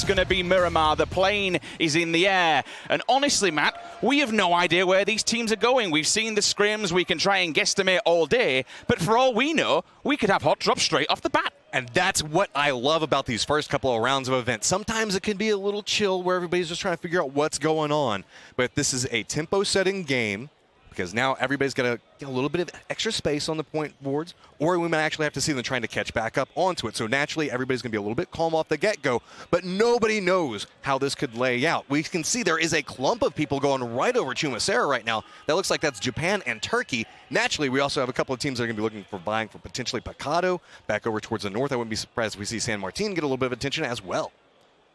going to be Miramar. The plane is in the air. And honestly, Matt, we have no idea where these teams are going. We've seen the scrims. We can try and guesstimate all day. But for all we know, we could have hot drops straight off the bat. And that's what I love about these first couple of rounds of events. Sometimes it can be a little chill where everybody's just trying to figure out what's going on. But this is a tempo-setting game because now everybody's got to get a little bit of extra space on the point boards, or we might actually have to see them trying to catch back up onto it. So naturally, everybody's going to be a little bit calm off the get-go, but nobody knows how this could lay out. We can see there is a clump of people going right over Chumasera right now. That looks like that's Japan and Turkey. Naturally, we also have a couple of teams that are going to be looking for buying for potentially Picado back over towards the north. I wouldn't be surprised if we see San Martin get a little bit of attention as well.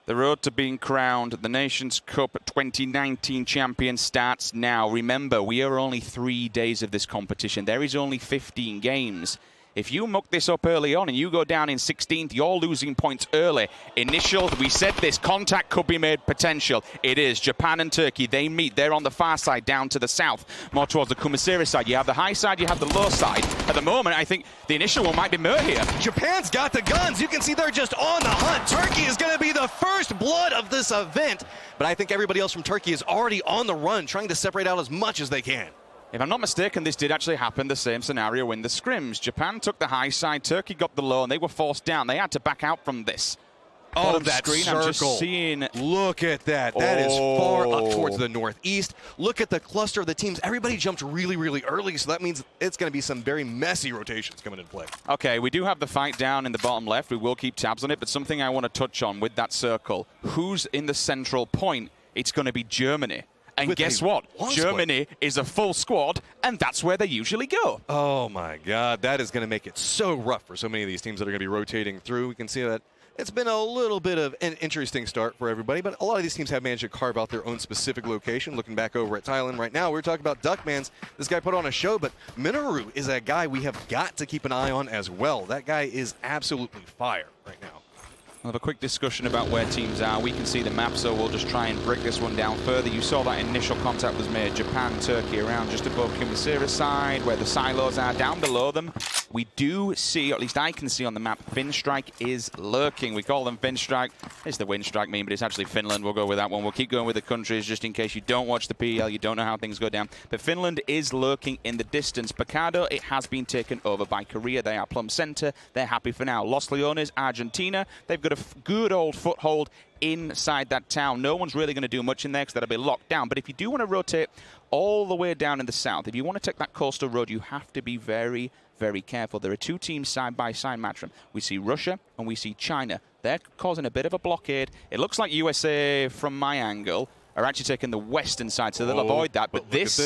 The road to being crowned the Nations Cup 2019 champion starts now. Remember, we are only 3 days of this competition. There is only 15 games. If you muck this up early on and you go down in 16th, you're losing points early. Initial, we said this, contact could be made potential. It is. Japan and Turkey, they meet. They're on the far side, down to the south, more towards the Kumasiri side. You have the high side, you have the low side. At the moment, I think the initial one might be Mur here. Japan's got the guns. You can see they're just on the hunt. Turkey is going to be the first blood of this event. But I think everybody else from Turkey is already on the run, trying to separate out as much as they can. If I'm not mistaken, this did actually happen, the same scenario in the scrims. Japan took the high side, Turkey got the low, and they were forced down. They had to back out from this. Oh, that screen, circle. I'm just seeing... Look at that. That is far up towards the northeast. Look at the cluster of the teams. Everybody jumped really, really early, so that means it's going to be some very messy rotations coming into play. Okay, we do have the fight down in the bottom left. We will keep tabs on it, but something I want to touch on with that circle. Who's in the central point? It's going to be Germany. And With guess what? Germany is a full squad, and that's where they usually go. Oh, my God. That is going to make it so rough for so many of these teams that are going to be rotating through. We can see that it's been a little bit of an interesting start for everybody, but a lot of these teams have managed to carve out their own specific location. Looking back over at Thailand right now, we're talking about Duckmans. This guy put on a show, but Minoru is a guy we have got to keep an eye on as well. That guy is absolutely fire right now. We'll have a quick discussion about where teams are. We can see the map, so we'll just try and break this one down further. You saw that initial contact was made. Japan, Turkey around just above Kumasira side, where the silos are down below them. We do see, or at least I can see on the map, Finstrike is lurking. We call them Finstrike. It's the Windstrike meme, but it's actually Finland. We'll go with that one. We'll keep going with the countries just in case you don't watch the PL, you don't know how things go down. But Finland is lurking in the distance. Picado, it has been taken over by Korea. They are plumb center. They're happy for now. Los Leones, Argentina. They've got a good old foothold inside that town. No one's really going to do much in there because that'll be locked down. But if you do want to rotate all the way down in the south, if you want to take that coastal road, you have to be very, very careful. There are two teams side by side, Matrim. We see Russia and we see China. They're causing a bit of a blockade. It looks like USA, from my angle, are actually taking the western side, so they'll avoid that. But this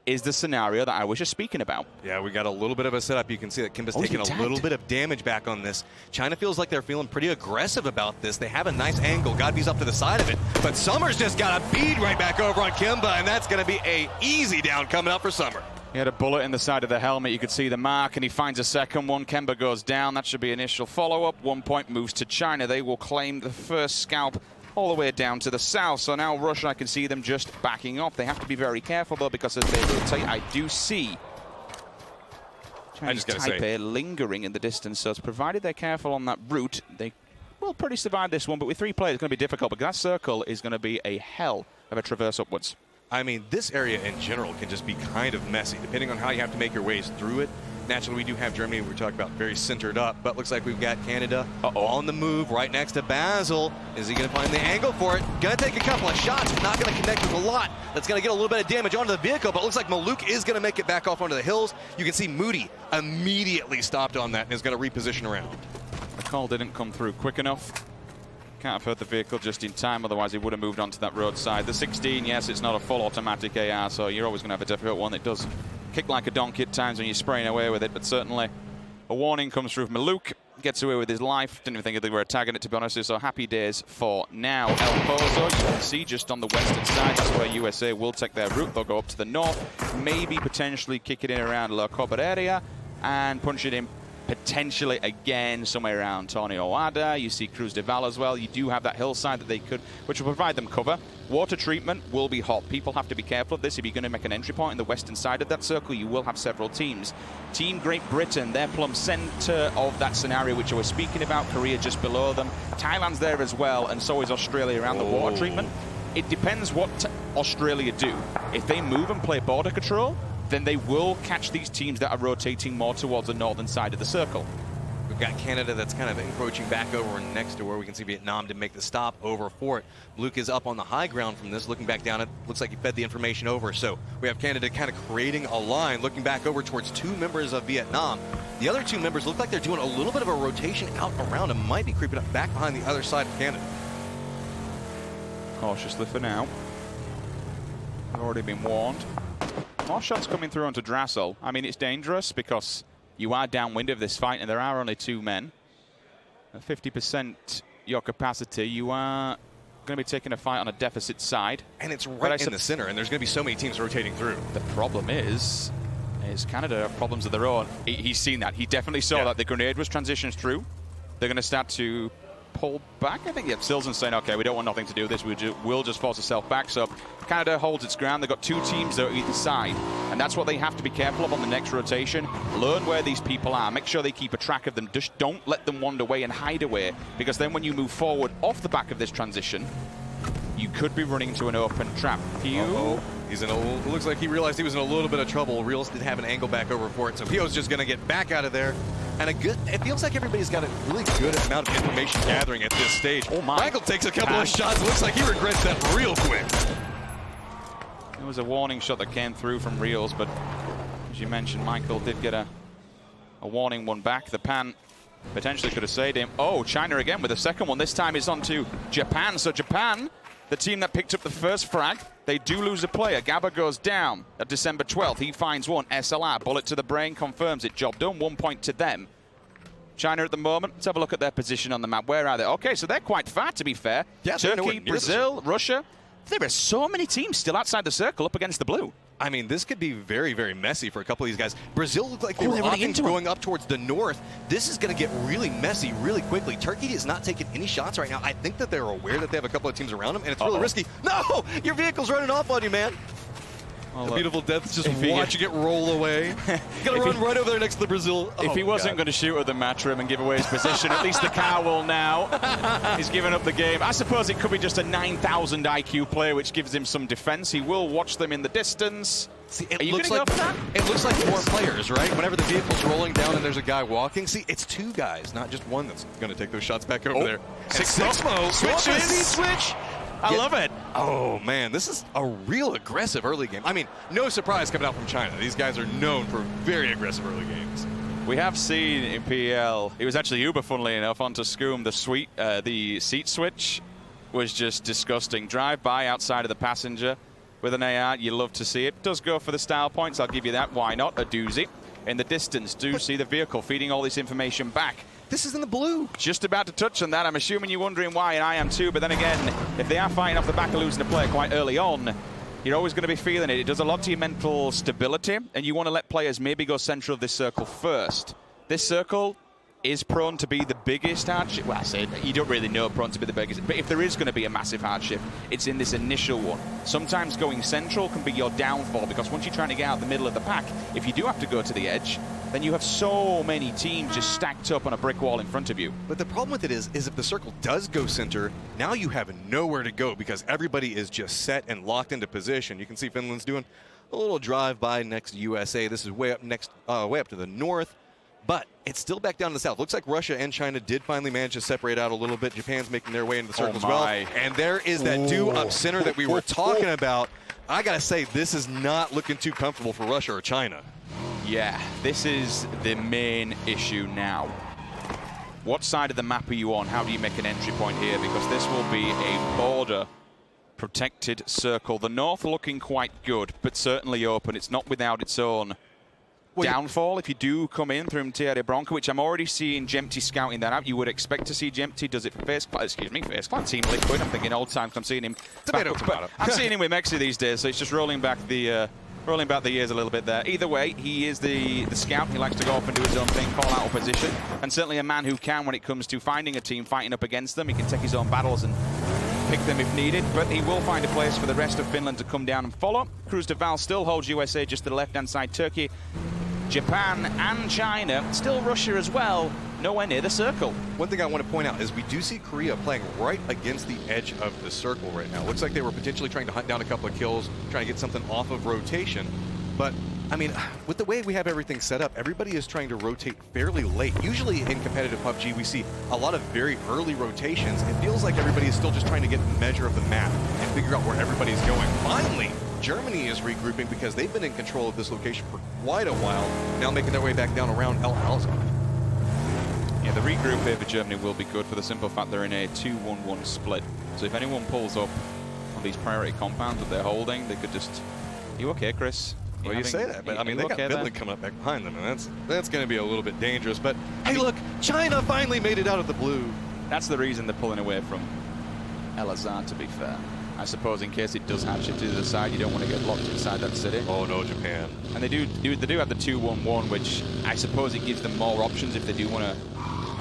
is the scenario that I was just speaking about. Yeah, we got a little bit of a setup. You can see that Kimba's taking a little bit of damage back on this. China feels like they're feeling pretty aggressive about this. They have a nice angle. Godv's up to the side of it. But Summer's just got a bead right back over on Kimba, and that's going to be a easy down coming up for Summer. He had a bullet in the side of the helmet. You could see the mark, and he finds a second one. Kemba goes down. That should be initial follow-up. 1 point moves to China. They will claim the first scalp all the way down to the south. So now Russia, I can see them just backing off. They have to be very careful, though, because as they rotate, I do see Chinese Taipei lingering in the distance. So it's provided they're careful on that route, they will pretty survive this one. But with 3 players, it's going to be difficult, because that circle is going to be a hell of a traverse upwards. I mean, this area in general can just be kind of messy, depending on how you have to make your ways through it. Naturally, we do have Germany, we're talking about very centered up, but looks like we've got Canada on the move right next to Basel. Is he going to find the angle for it? Going to take a couple of shots, but not going to connect with a lot. That's going to get a little bit of damage onto the vehicle, but looks like Maluk is going to make it back off onto the hills. You can see Moody immediately stopped on that and is going to reposition around. The call didn't come through quick enough. Can't have heard the vehicle just in time, otherwise he would have moved onto that roadside. The 16, yes, it's not a full automatic AR, so you're always going to have a difficult one. It does kick like a donkey at times when you're spraying away with it, but certainly a warning comes through from Maluk. Gets away with his life. Didn't even think they were tagging it, to be honest, so happy days for now. El Pozo, you can see just on the western side, that's where USA will take their route. They'll go up to the north, maybe potentially kick it in around La Copa area and punch it in potentially again somewhere around Tornioada. You see Cruz de Val as well. You do have that hillside that they could, which will provide them cover. Water treatment will be hot. People have to be careful of this. If you're going to make an entry point in the western side of that circle, you will have several teams. Team Great Britain, they're plumb center of that scenario which I was speaking about. Korea just below them. Thailand's there as well, and so is Australia around the water treatment. It depends what Australia do. If they move and play border control, then they will catch these teams that are rotating more towards the northern side of the circle. We've got Canada that's kind of encroaching back over next to where we can see Vietnam to make the stop over for it. Luke is up on the high ground from this, looking back down. It looks like he fed the information over. So we have Canada kind of creating a line, looking back over towards 2 members of Vietnam. The other 2 members look like they're doing a little bit of a rotation out around and might be creeping up back behind the other side of Canada. Cautiously for now. I've already been warned. More shots coming through onto Drassel. I mean, it's dangerous because you are downwind of this fight and there are only 2 men. At 50% your capacity, you are going to be taking a fight on a deficit side. And it's right in the center, and there's going to be so many teams rotating through. The problem is Canada have problems of their own. He's seen that. He definitely saw that the grenade was transitioned through. They're going to start to pull back. I think Silzen's saying, okay, we don't want nothing to do with this. We'll just force ourselves back. So Canada holds its ground. They've got 2 teams there at either side. And that's what they have to be careful of on the next rotation. Learn where these people are. Make sure they keep a track of them. Just don't let them wander away and hide away. Because then when you move forward off the back of this transition, you could be running into an open trap. He's in a, looks like he realized he was in a little bit of trouble. Reels didn't have an angle back over for it, so Pio's just going to get back out of there. And it feels like everybody's got a really good amount of information gathering at this stage. Oh my. Michael takes a couple of shots. Looks like he regrets that real quick. There was a warning shot that came through from Reels, but as you mentioned, Michael did get a warning one back. The pan potentially could have saved him. Oh, China again with a second one. This time it's on to Japan. So Japan, the team that picked up the first frag, they do lose a player. Gabba goes down at December 12th. He finds one. SLR, bullet to the brain, confirms it. Job done. 1 point to them. China at the moment, let's have a look at their position on the map. Where are they? Okay, so they're quite far, to be fair. Yeah, Turkey, Brazil, Russia. There are so many teams still outside the circle up against the blue. I mean, this could be very, very messy for a couple of these guys. Brazil looked like they were often going up towards the north. This is going to get really messy really quickly. Turkey is not taking any shots right now. I think that they're aware that they have a couple of teams around them, and it's really risky. No! Your vehicle's running off on you, man. The beautiful death's just watching it roll away. Gonna run right over there next to the Brazil. If he wasn't going to shoot at the Matrim and give away his position, at least the car will now. He's given up the game. I suppose it could be just a 9,000 IQ player, which gives him some defense. He will watch them in the distance. See, it looks like more players, right? Whenever the vehicle's rolling down and there's a guy walking, see, it's 2 guys, not just one that's going to take those shots back over there. Sixmo switch. I love it. Oh, man, this is a real aggressive early game. I mean, no surprise coming out from China. These guys are known for very aggressive early games. We have seen in PL, it was actually Uber, funnily enough, onto Scoom, the seat switch was just disgusting. Drive by outside of the passenger with an AR, you love to see it. Does go for the style points, I'll give you that. Why not? A doozy. In the distance, do see the vehicle feeding all this information back. This is in the blue. Just about to touch on that. I'm assuming you're wondering why, and I am too. But then again, if they are fighting off the back of losing a player quite early on, you're always going to be feeling it. It does a lot to your mental stability, and you want to let players maybe go central of this circle first. This circle is prone to be the biggest hardship. Well, I say you don't really know prone to be the biggest, but if there is going to be a massive hardship, it's in this initial one. Sometimes going central can be your downfall, because once you're trying to get out the middle of the pack, if you do have to go to the edge, then you have so many teams just stacked up on a brick wall in front of you. But the problem with it is if the circle does go center, now you have nowhere to go because everybody is just set and locked into position. You can see Finland's doing a little drive-by next to USA. This is way up to the north, but it's still back down to the south. Looks like Russia and China did finally manage to separate out a little bit. Japan's making their way into the circle as well. And there is that duo up center that we were talking about. I gotta say, this is not looking too comfortable for Russia or China. Yeah, this is the main issue now. What side of the map are you on? How do you make an entry point here? Because this will be a border protected circle. The north looking quite good, but certainly open. It's not without its own downfall. If you do come in through Thierry Bronco, which I'm already seeing Jempty scouting that out. You would expect to see Jempty. Does it for Face Clan? Team Liquid. I'm thinking old times. I'm seeing him. I'm seeing him with Mexi these days, so it's just rolling back the Rolling back the years a little bit there. Either way, he is the scout. He likes to go off and do his own thing, call out a position, and certainly a man who can when it comes to finding a team, fighting up against them. He can take his own battles and pick them if needed, but he will find a place for the rest of Finland to come down and follow. Cruz de Val still holds USA just to the left-hand side. Turkey, Japan, and China. Still Russia as well. Nowhere near the circle. One thing I want to point out is we do see Korea playing right against the edge of the circle right now. Looks like they were potentially trying to hunt down a couple of kills, trying to get something off of rotation. But, I mean, with the way we have everything set up, everybody is trying to rotate fairly late. Usually in competitive PUBG, we see a lot of very early rotations. It feels like everybody is still just trying to get the measure of the map and figure out where everybody's going. Finally, Germany is regrouping because they've been in control of this location for quite a while, now making their way back down around El Alza. Yeah, the regroup here for Germany will be good for the simple fact they're in a 2-1-1 split. So if anyone pulls up on these priority compounds that they're holding, they could just... You okay, Chris? Well, you say that, but I mean, they got Finland coming up back behind them, and that's going to be a little bit dangerous. But hey, look, China finally made it out of the blue. That's the reason they're pulling away from El Azhar, to be fair. I suppose in case it does hatch it to the side, you don't want to get locked inside that city. Oh no, Japan. And they do have the 2-1-1, which I suppose it gives them more options if they do want to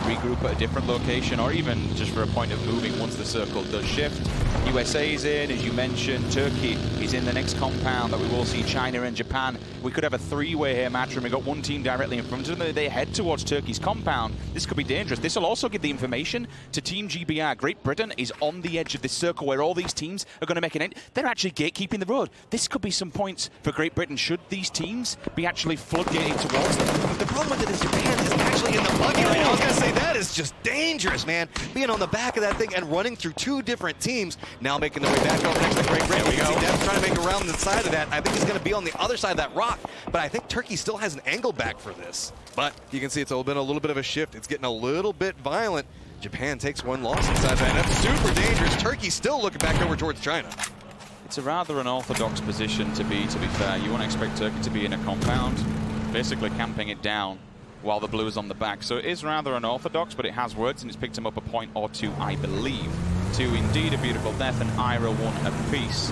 regroup at a different location, or even just for a point of moving once the circle does shift. USA's in, as you mentioned. Turkey is in the next compound that we will see China and Japan. We could have a three-way here, Matchroom. We've got one team directly in front of them. They head towards Turkey's compound. This could be dangerous. This will also give the information to Team GBR. Great Britain is on the edge of this circle where all these teams are going to make an end. They're actually gatekeeping the road. This could be some points for Great Britain should these teams be actually floodgating towards them. The problem with it is Japan is actually in the buggy right now. I was going to say, that is just dangerous, man. Being on the back of that thing and running through two different teams, now making their way back over next to Great Britain. There we go. Dev trying to make around the side of that. I think he's going to be on the other side of that rock, but I think Turkey still has an angle back for this. But you can see it's been a little bit of a shift. It's getting a little bit violent. Japan takes one loss inside that. That's super dangerous. Turkey still looking back over towards China. It's a rather unorthodox position to be fair. You want to expect Turkey to be in a compound, basically camping it down while the blue is on the back. So it is rather unorthodox, but it has worked, and it's picked him up a point or two, I believe. Two indeed, a beautiful death, and Ira one apiece.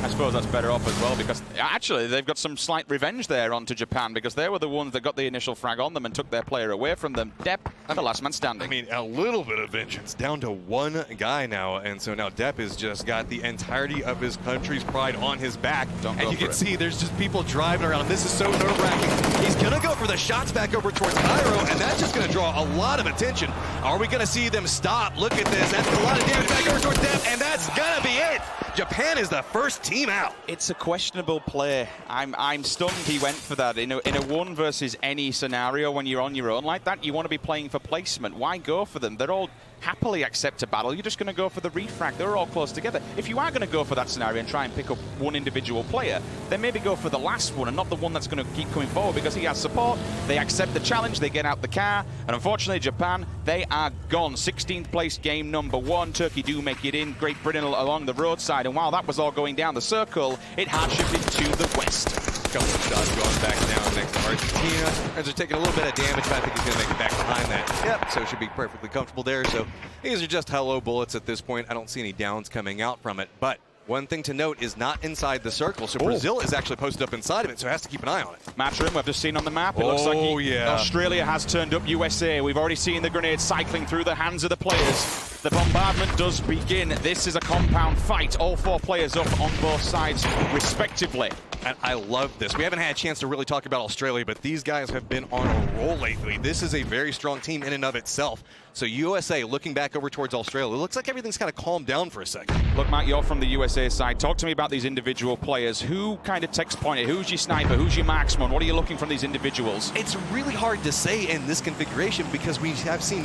I suppose that's better off as well, because actually they've got some slight revenge there onto Japan, because they were the ones that got the initial frag on them and took their player away from them. Depp, the last man standing. I mean, a little bit of vengeance, down to one guy now, and so now Depp has just got the entirety of his country's pride on his back. And you can see there's just people driving around. This is so nerve-wracking. He's going to go for the shots back over towards Cairo, and that's just going to draw a lot of attention. Are we going to see them stop? Look at this. That's a lot of damage back over towards Depp, and that's going to be it. Japan is the first team out. It's a questionable play. I'm stunned he went for that. In a one versus any scenario, when you're on your own like that, you want to be playing for placement. Why go for them? They're all happily accept a battle. You're just going to go for the refrag. They're all close together. If you are going to go for that scenario and try and pick up one individual player, then maybe go for the last one and not the one that's going to keep coming forward, because he has support. They accept the challenge. They get out the car. And unfortunately, Japan, they are gone. 16th place game number one. Turkey do make it in. Great Britain along the roadside. And while that was all going down the circle, it hard shifted to the west. Couple of shots going back down next to Argentina. As they're taking a little bit of damage, but I think he's going to make it back behind that. Yep, so should be perfectly comfortable there. So these are just hello bullets at this point. I don't see any downs coming out from it. But one thing to note is not inside the circle. So Brazil is actually posted up inside of it, so it has to keep an eye on it. Matchroom, we've just seen on the map. It looks like Australia has turned up USA. We've already seen the grenades cycling through the hands of the players. The bombardment does begin. This is a compound fight. All four players up on both sides, respectively. And I love this. We haven't had a chance to really talk about Australia, but these guys have been on a roll lately. This is a very strong team in and of itself. So USA looking back over towards Australia, it looks like everything's kind of calmed down for a second. Look, Matt, you're from the USA side. Talk to me about these individual players. Who kind of takes point? Who's your sniper? Who's your marksman? What are you looking from these individuals? It's really hard to say in this configuration because we have seen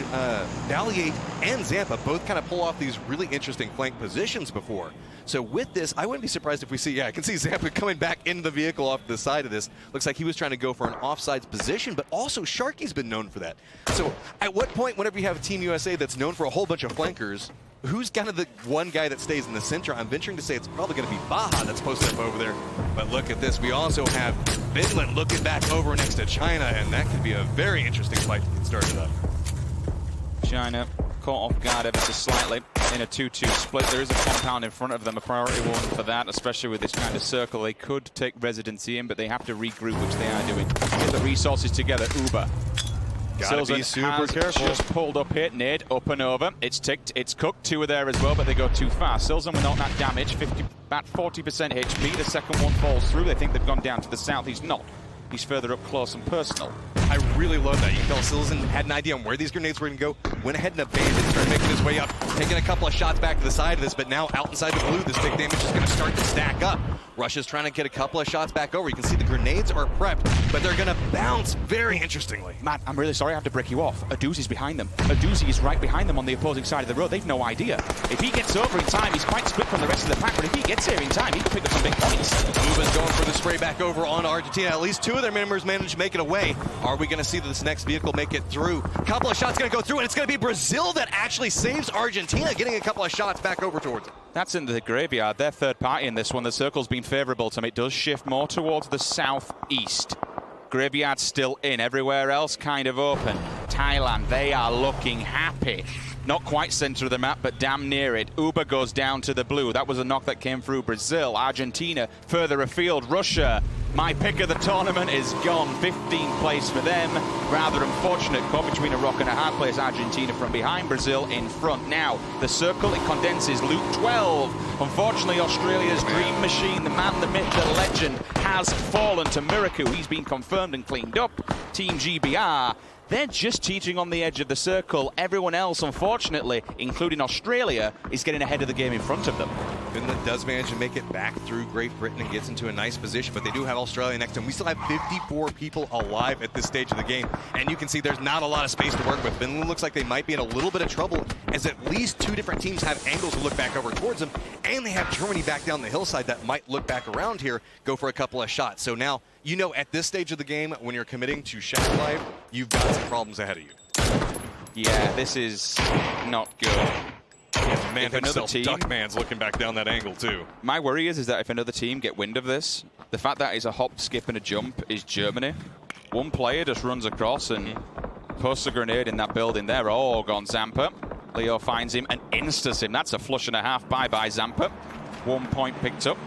Valiate and Zampa both kind of pull off these really interesting flank positions before. So with this, I wouldn't be surprised if we see, I can see Zampa coming back into the vehicle off the side of this. Looks like he was trying to go for an offsides position, but also Sharky's been known for that. So at what point, whenever you have Team USA that's known for a whole bunch of flankers, who's kind of the one guy that stays in the center? I'm venturing to say it's probably going to be Baja that's posted up over there. But look at this. We also have Finland looking back over next to China, and that could be a very interesting fight to get started up. China caught off guard ever so slightly. in a 2-2 split. There is a compound in front of them, a priority one for that, especially with this kind of circle. They could take residency in, but they have to regroup, which they are doing. Get the resources together. Uber. Gotta be super careful. Just pulled up here. Nade up and over. It's ticked. It's cooked. Two are there as well, but they go too fast. Silzen without that damage. About 40% HP. The second one falls through. They think they've gone down to the south. He's not. He's further up close and personal. I really love that. You can tell Silzen had an idea on where these grenades were going to go. Went ahead and abandoned, started making his way up, taking a couple of shots back to the side of this, but now out inside the blue, this big damage is going to start to stack up. Russia's trying to get a couple of shots back over. You can see the grenades are prepped, but they're going to bounce very interestingly. Matt, I'm really sorry I have to break you off. Aduzi's behind them. Aduzi is right behind them on the opposing side of the road. They've no idea. If he gets over in time, he's quite split from the rest of the pack, but if he gets here in time, he can pick up some big points. Uba's going for the spray back over on Argentina. At least two of their members managed to make it away. Are we going to see this next vehicle make it through? A couple of shots going to go through, and it's going to be Brazil that actually saves Argentina, getting a couple of shots back over towards it. That's in the graveyard. They're third party in this one. The circle's been favorable to them. It does shift more towards the southeast. Graveyard's still in. Everywhere else kind of open. Thailand, they are looking happy. Not quite center of the map, but damn near it. Uber goes down to the blue. That was a knock that came through Brazil. Argentina further afield. Russia, my pick of the tournament, is gone. 15th place for them. Rather unfortunate. Caught between a rock and a hard place. Argentina from behind, Brazil in front. Now, the circle, it condenses. Luke 12. Unfortunately, Australia's dream machine, the man, the myth, the legend, has fallen to Miraku. He's been confirmed and cleaned up. Team GBR, they're just teetering on the edge of the circle. Everyone else, unfortunately, including Australia, is getting ahead of the game in front of them. Finland does manage to make it back through Great Britain and gets into a nice position, but they do have Australia next to them. We still have 54 people alive at this stage of the game, and you can see there's not a lot of space to work with. Finland looks like they might be in a little bit of trouble, as at least two different teams have angles to look back over towards them, and they have Germany back down the hillside that might look back around here, go for a couple of shots. So now, you know, at this stage of the game, when you're committing to Shack Life, you've got some problems ahead of you. Yeah, this is not good. Man himself, Duckman's looking back down that angle too. My worry is that if another team get wind of this, the fact that it's a hop, skip, and a jump is Germany. One player just runs across and posts a grenade in that building there. Oh, gone Zampa. Leo finds him and instas him. That's a flush and a half. Bye-bye, Zampa. 1 point picked up.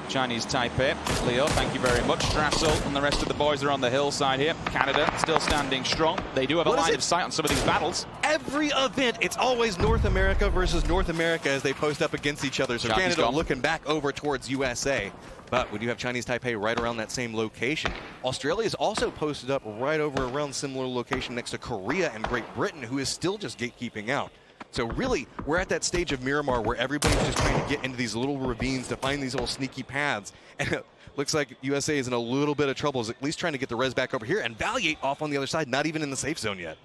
Chinese Taipei. Leo, thank you very much. Strassel and the rest of the boys are on the hillside here. Canada still standing strong. They do have a line of sight on some of these battles. Every event, it's always North America versus North America as they post up against each other. So Canada looking back over towards USA. But we do have Chinese Taipei right around that same location. Australia is also posted up right over around similar location next to Korea and Great Britain, who is still just gatekeeping out. So really, we're at that stage of Miramar where everybody's just trying to get into these little ravines to find these little sneaky paths. And it looks like USA is in a little bit of trouble, is at least trying to get the res back over here, and Valiate off on the other side, not even in the safe zone yet.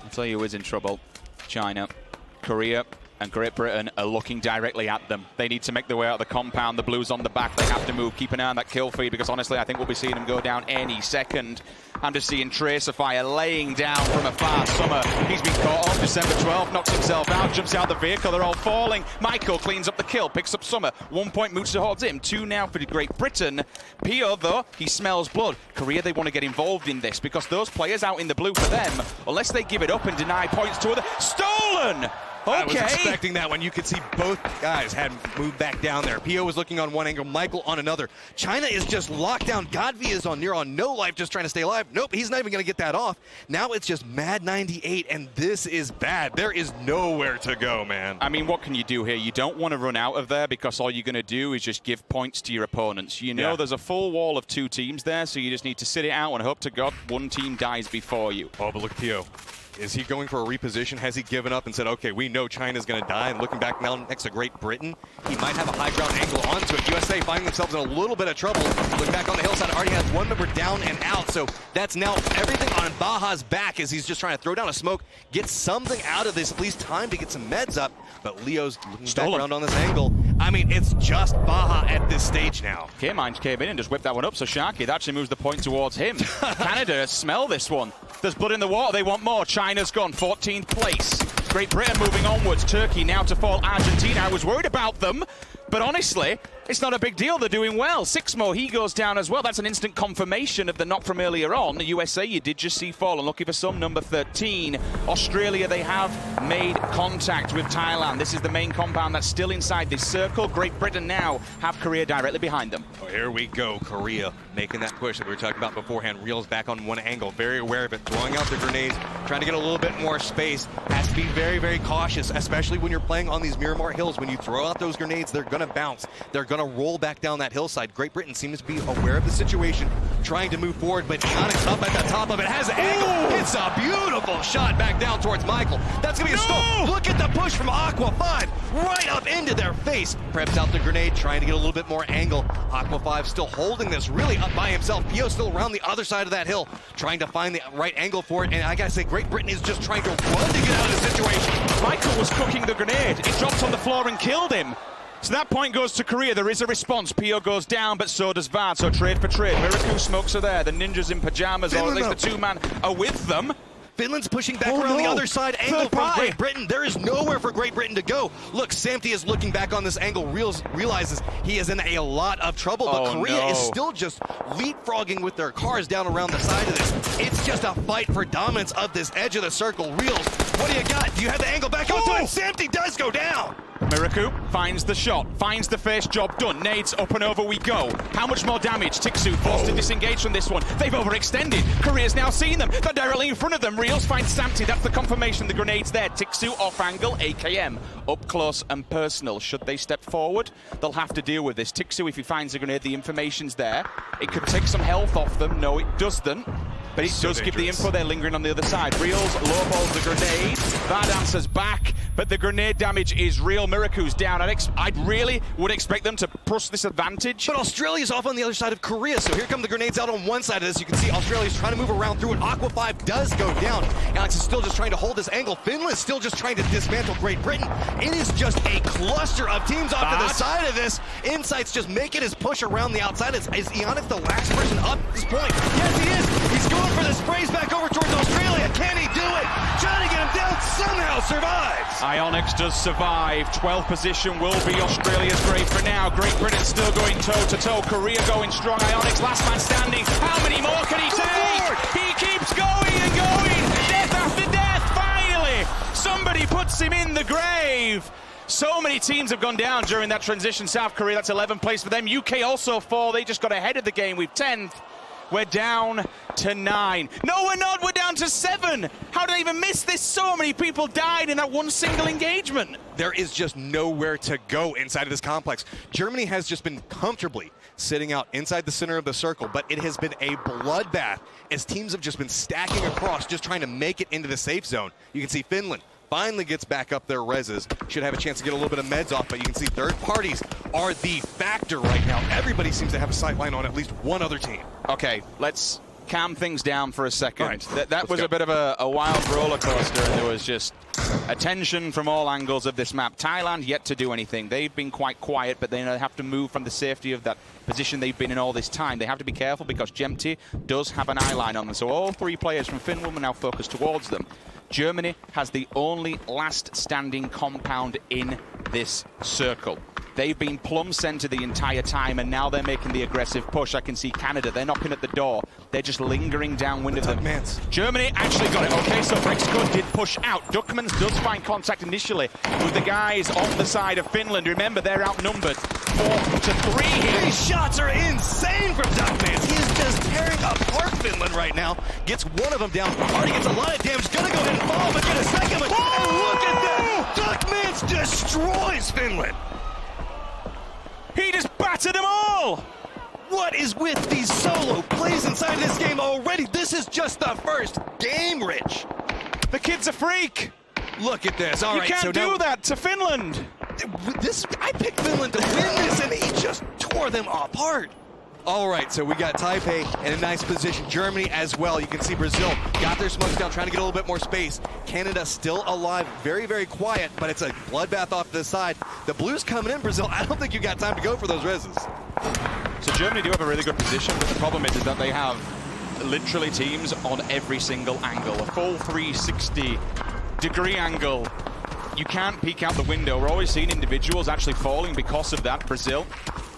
I'll tell you who is in trouble. China, Korea, and Great Britain are looking directly at them. They need to make their way out of the compound. The blues on the back. They have to move. Keep an eye on that kill feed, because honestly, I think we'll be seeing them go down any second. I'm just seeing Tracer Fire laying down from afar. Summer, he's been caught off. December 12 knocks himself out, jumps out the vehicle. They're all falling. Michael cleans up the kill, picks up Summer. 1 point moves towards him. 2 now for Great Britain. Pio, though, he smells blood. Korea, they want to get involved in this, because those players out in the blue for them, unless they give it up and deny points to other... Stolen! Okay. I was expecting that one. You could see both guys had moved back down there. Pio was looking on one angle, Michael on another. China is just locked down. Godv is on no life, just trying to stay alive. Nope, he's not even going to get that off. Now it's just Mad 98, and this is bad. There is nowhere to go, man. I mean, what can you do here? You don't want to run out of there, because all you're going to do is just give points to your opponents. You know there's a full wall of 2 teams there, so you just need to sit it out and hope to God one team dies before you. Oh, but look at Pio. Is he going for a reposition? Has he given up and said, okay, we know China's going to die, and looking back now next to Great Britain, he might have a high ground angle onto it. USA finding themselves in a little bit of trouble. Look back on the hillside, already has one member down and out, so that's now everything on Baja's back as he's just trying to throw down a smoke, get something out of this, at least time to get some meds up, but Leo's looking back around on this angle. I mean, it's just Baja at this stage now. K-Mines came in and just whipped that one up, so Sharky, that actually moves the point towards him. Canada, smell this one. There's blood in the water, they want more. China's gone, 14th place. Great Britain moving onwards. Turkey now to fall. Argentina, I was worried about them, but honestly, It's not a big deal, they're doing well. Sixmo, he goes down as well. That's an instant confirmation of the knock from earlier on. The USA, you did just see fall, and looking for some, number 13. Australia, they have made contact with Thailand. This is the main compound that's still inside this circle. Great Britain now have Korea directly behind them. Oh, here we go, Korea making that push that we were talking about beforehand. Reels back on one angle, very aware of it, throwing out the grenades, trying to get a little bit more space. Has to be very, very cautious, especially when you're playing on these Miramar hills. When you throw out those grenades, they're gonna bounce. They're gonna roll back down that hillside. Great Britain seems to be aware of the situation, trying to move forward, but Onyx up at the top of it, has an angle. It's a beautiful shot back down towards Michael. That's gonna be a stall. Look at the push from Aqua 5, right up into their face. Preps out the grenade, trying to get a little bit more angle. Aqua 5 still holding this really up by himself. Pio still around the other side of that hill, trying to find the right angle for it. And I gotta say, Great Britain is just trying to run to get out of the situation. Michael was cooking the grenade. It dropped on the floor and killed him. So that point goes to Korea. There is a response. Pio goes down, but so does Vard. So trade for trade. Miracle smokes are there. The ninjas in pajamas, or at least the two-man are with them. Finland's pushing back around the other side angle from Great Britain. There is nowhere for Great Britain to go. Look, Samty is looking back on this angle, realizes he is in a lot of trouble, but Korea is still just leapfrogging with their cars down around the side of this. It's just a fight for dominance of this edge of the circle. Reels, what do you got? Do you have the angle back onto it? Samty does go down. Miraku finds the shot, finds the face, job done. Nades up and over we go. How much more damage? Tiksu forced to disengage from this one. They've overextended. Korea's now seen them. They're directly in front of them. Reels finds Samty. That's the confirmation. The grenade's there. Tiksu off angle. AKM up close and personal. Should they step forward? They'll have to deal with this. Tiksu, if he finds a grenade, the information's there. It could take some health off them. No, it doesn't. But it does give the info. They're lingering on the other side. Reels lowballs the grenade. That answers back, but the grenade damage is real. Miraku's down. I really would expect them to push this advantage. But Australia's off on the other side of Korea, so here come the grenades out on one side of this. You can see Australia's trying to move around through it. Aqua 5 does go down. Alex is still just trying to hold this angle. Finland's still just trying to dismantle Great Britain. It is just a cluster of teams off to the side of this. Insight's just making his push around the outside. Is Ionik the last person up at this point? Yes, he is. He's going for the sprays back over towards Australia. Can he do it? Trying to get him down, somehow survives. Onyx does survive. 12th position will be Australia's grave for now. Great Britain still going toe-to-toe. Korea going strong. Onyx last man standing. How many more can he take? He keeps going and going. Death after death. Finally, somebody puts him in the grave. So many teams have gone down during that transition. South Korea, that's 11th place for them. UK also 4. They just got ahead of the game with 10th. We're down to 9. No, we're not. We're down to 7. How did I even miss this? So many people died in that one single engagement. There is just nowhere to go inside of this complex. Germany has just been comfortably sitting out inside the center of the circle, but it has been a bloodbath as teams have just been stacking across, just trying to make it into the safe zone. You can see Finland finally gets back up their reses. Should have a chance to get a little bit of meds off, but you can see third parties are the factor right now. Everybody seems to have a sight line on at least one other team. Okay, let's calm things down for a second. Right, that was a bit of a wild roller coaster, and there was just attention from all angles of this map. Thailand yet to do anything. They've been quite quiet, but they have to move from the safety of that position they've been in all this time. They have to be careful because Jemti does have an eye line on them, so all 3 players from Finland will now focus towards them. Germany has the only last standing compound in this circle. They've been plumb center the entire time, and now they're making the aggressive push. I can see Canada. They're knocking at the door. They're just lingering downwind of them. Germany actually got it. Okay, so Brexco did push out. Duckmans does find contact initially with the guys on the side of Finland. Remember, they're outnumbered 4-3 here. These shots are insane from Duckmans. He is just tearing apart Finland right now. Gets one of them down. Already gets a lot of damage. Gonna go ahead and fall, but get a second one. And look at that! Duckmans destroys Finland. He just battered them all! What is with these solo plays inside this game already? This is just the first game, Rich. The kid's a freak. Look at this. All right, you can't do that to Finland. I picked Finland to win this, and he just tore them apart. All right, so we got Taipei in a nice position. Germany as well. You can see Brazil got their smokes down, trying to get a little bit more space. Canada still alive, very, very quiet, but it's a bloodbath off to the side. The Blues coming in, Brazil. I don't think you got time to go for those reses. So Germany do have a really good position, but the problem is that they have literally teams on every single angle. A full 360-degree angle. You can't peek out the window. We're always seeing individuals actually falling because of that. Brazil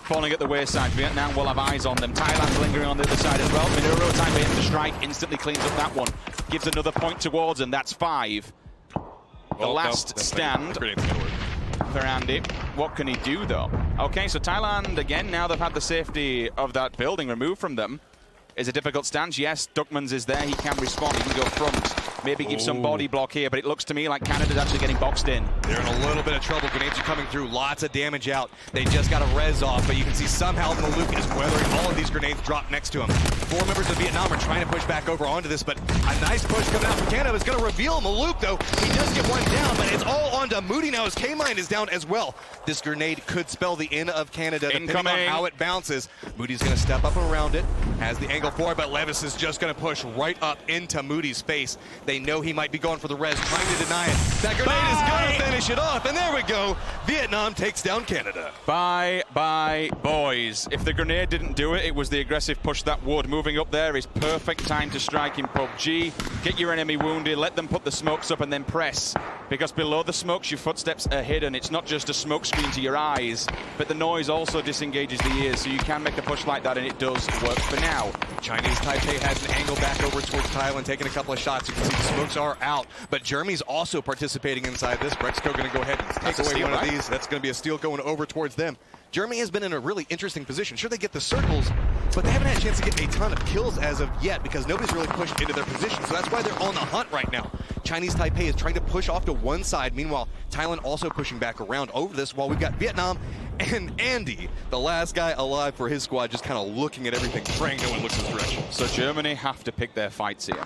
falling at the wayside. Vietnam will have eyes on them. Thailand's lingering on the other side as well. Minuro time for him to strike, instantly cleans up that one. Gives another point towards him, that's 5. The last stand for Andy. What can he do though? Okay, so Thailand, again, now they've had the safety of that building removed from them. Is a difficult stance. Yes, Duckmans is there. He can respond. He can go front. Maybe give some body block here, but it looks to me like Canada's actually getting boxed in. They're in a little bit of trouble. Grenades are coming through. Lots of damage out. They just got a res off, but you can see somehow Maluk is weathering all of these grenades drop next to him. 4 members of Vietnam are trying to push back over onto this, but a nice push coming out from Canada is going to reveal Maluk, though. He does get one down, but it's all onto Moody now as K-Mine is down as well. This grenade could spell the end of Canada, depending on how it bounces. Moody's going to step up and around it. Has the angle for it, but Levis is just going to push right up into Moody's face. They know he might be going for the res, trying to deny it. That grenade is going to finish it off, and there we go. Vietnam takes down Canada. Bye, boys. If the grenade didn't do it, it was the aggressive push that would. Moving up there is perfect time to strike in PUBG. Get your enemy wounded, let them put the smokes up, and then press. Because below the smokes, your footsteps are hidden. It's not just a smoke screen to your eyes, but the noise also disengages the ears, so you can make a push like that, and it does work for now. Chinese Taipei has an angle back over towards Thailand, taking a couple of shots. You can see the smokes are out, but Germany's also participating inside this. Brexco going to go ahead and take away one of these. That's going to be a steal going over towards them. Germany has been in a really interesting position. Sure, they get the circles, but they haven't had a chance to get a ton of kills as of yet because nobody's really pushed into their position, so that's why they're on the hunt right now. Chinese Taipei is trying to push off to one side. Meanwhile, Thailand also pushing back around over this while we've got Vietnam and Andy, the last guy alive for his squad, just kind of looking at everything, praying no one looks his direction. So Germany have to pick their fights here.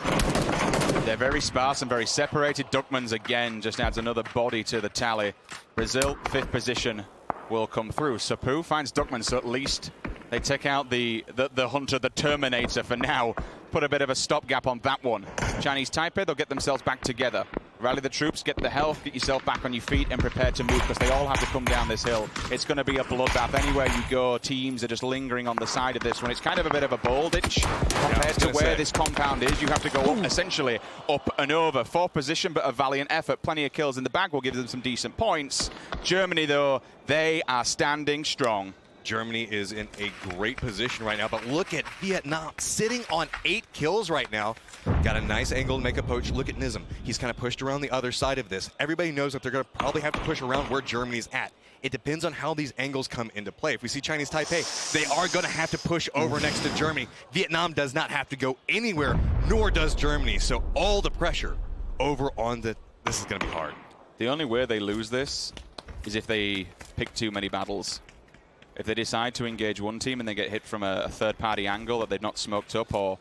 They're very sparse and very separated. Duckmans again just adds another body to the tally. Brazil, 5th position, will come through. Sapu finds Duckman, so at least they take out the hunter, the Terminator for now. Put a bit of a stopgap on that one. Chinese Taipei, they'll get themselves back together. Rally the troops, get the health, get yourself back on your feet and prepare to move because they all have to come down this hill. It's going to be a bloodbath anywhere you go. Teams are just lingering on the side of this one. It's kind of a bit of a bowl ditch compared to where this compound is. You have to go up, essentially up and over. 4th position, but a valiant effort. Plenty of kills in the bag will give them some decent points. Germany, though, they are standing strong. Germany is in a great position right now, but look at Vietnam sitting on 8 kills right now. Got a nice angle to make a poach. Look at Nizam. He's kind of pushed around the other side of this. Everybody knows that they're going to probably have to push around where Germany's at. It depends on how these angles come into play. If we see Chinese Taipei, they are going to have to push over next to Germany. Vietnam does not have to go anywhere, nor does Germany. So all the pressure over on the... This is going to be hard. The only way they lose this is if they pick too many battles. If they decide to engage one team and they get hit from a third-party angle that they've not smoked up or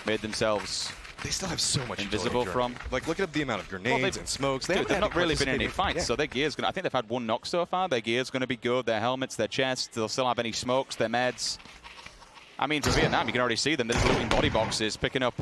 made themselves they still have so much invisible from. Like, look at the amount of grenades and smokes. They've not really been in any fights, so their gear's gonna. I think they've had 1 knock so far. Their gear's gonna be good. Their helmets, their chests. They'll still have any smokes. Their meds. I mean, for Vietnam, you can already see them. They're just looting body boxes, picking up,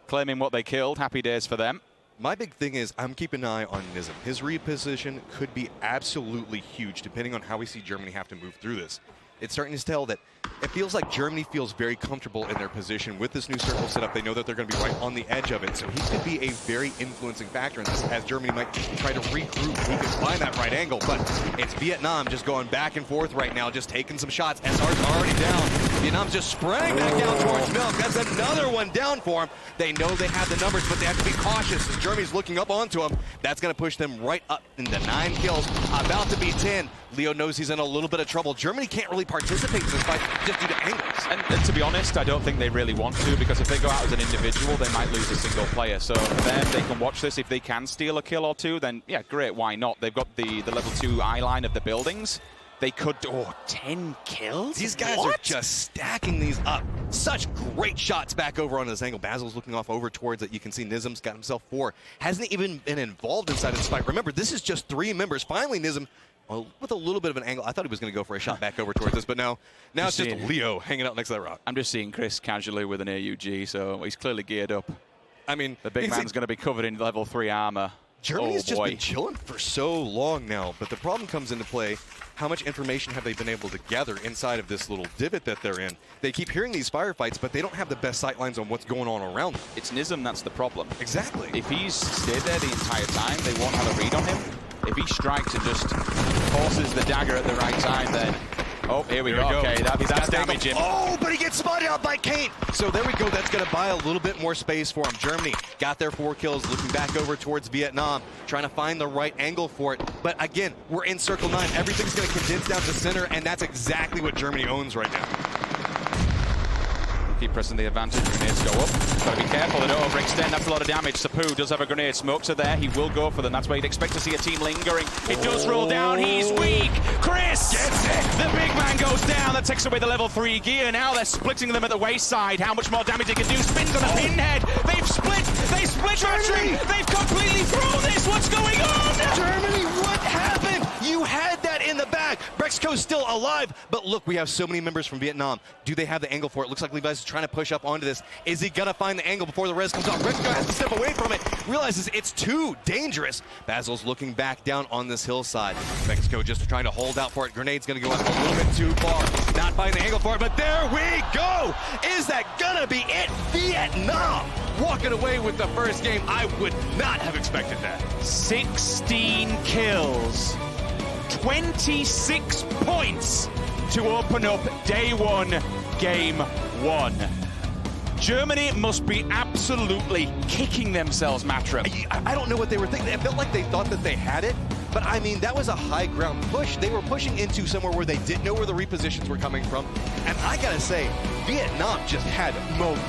claiming what they killed. Happy days for them. My big thing is I'm keeping an eye on Nizam. His reposition could be absolutely huge depending on how we see Germany have to move through this. It's starting to tell that it feels like Germany feels very comfortable in their position with this new circle setup. They know that they're going to be right on the edge of it, so he could be a very influencing factor in this as Germany might try to regroup. He could find that right angle, but it's Vietnam just going back and forth right now, just taking some shots. SR's already down. Vietnam's just spraying back down towards Milk. That's another one down for him. They know they have the numbers, but they have to be cautious as Germany's looking up onto him. That's going to push them right up into 9 kills, about to be 10. Leo knows he's in a little bit of trouble. Germany can't really participate in this fight just due to angles. And to be honest, I don't think they really want to, because if they go out as an individual, they might lose a single player. So for them, they can watch this. If they can steal a kill or two, then yeah, great, why not? They've got the level 2 eye line of the buildings. They could, 10 kills? These guys are just stacking these up. Such great shots back over on this angle. Basil's looking off over towards it. You can see Nizam's got himself 4. Hasn't even been involved inside of this fight. Remember, this is just 3 members. Finally, Nizam, with a little bit of an angle. I thought he was going to go for a shot back over towards this, but now it's just Leo hanging out next to that rock. I'm just seeing Chris casually with an AUG, so he's clearly geared up. I mean, the big man's going to be covered in level 3 armor. Germany's just been chilling for so long now, but the problem comes into play. How much information have they been able to gather inside of this little divot that they're in? They keep hearing these firefights, but they don't have the best sightlines on what's going on around them. It's Nizam that's the problem. Exactly. If he's stayed there the entire time, they won't have a read on him. If he strikes and just forces the dagger at the right time, then Oh, here we Here go. we go. Okay, that's damaging. Oh, but he gets spotted out by Kane. So there we go. That's going to buy a little bit more space for him. Germany got their 4 kills, looking back over towards Vietnam, trying to find the right angle for it. But again, we're in circle 9. Everything's going to condense down to center, and that's exactly what Germany owns right now. Keep pressing the advantage. Grenades go up. Got to be careful. They don't overextend. That's a lot of damage. Sapu does have a grenade. Smokes are there. He will go for them. That's where you'd expect to see a team lingering. It does roll down. He's weak. Chris gets it. The big man goes down. That takes away the level 3 gear. Now they're splitting them at the waist-side. How much more damage they can do? Spins on a pinhead. They've split. They split Germany. They've completely thrown this. What's going on? Germany, what happened? You had that in the back. Brexco's still alive. But look, we have so many members from Vietnam. Do they have the angle for it? Looks like Levi's trying to push up onto this. Is he gonna find the angle before the res comes off? Brexco has to step away from it. Realizes it's too dangerous. Basil's looking back down on this hillside. Brexco just trying to hold out for it. Grenade's gonna go up a little bit too far. Not finding the angle for it, but there we go. Is that gonna be it? Vietnam walking away with the first game. I would not have expected that. 16 kills. 26 points to open up day 1, game 1. Germany must be absolutely kicking themselves, Matrup. I don't know what they were thinking. It felt like they thought that they had it, but I mean, that was a high ground push. They were pushing into somewhere where they didn't know where the repositions were coming from. And I gotta say, Vietnam just had momentum.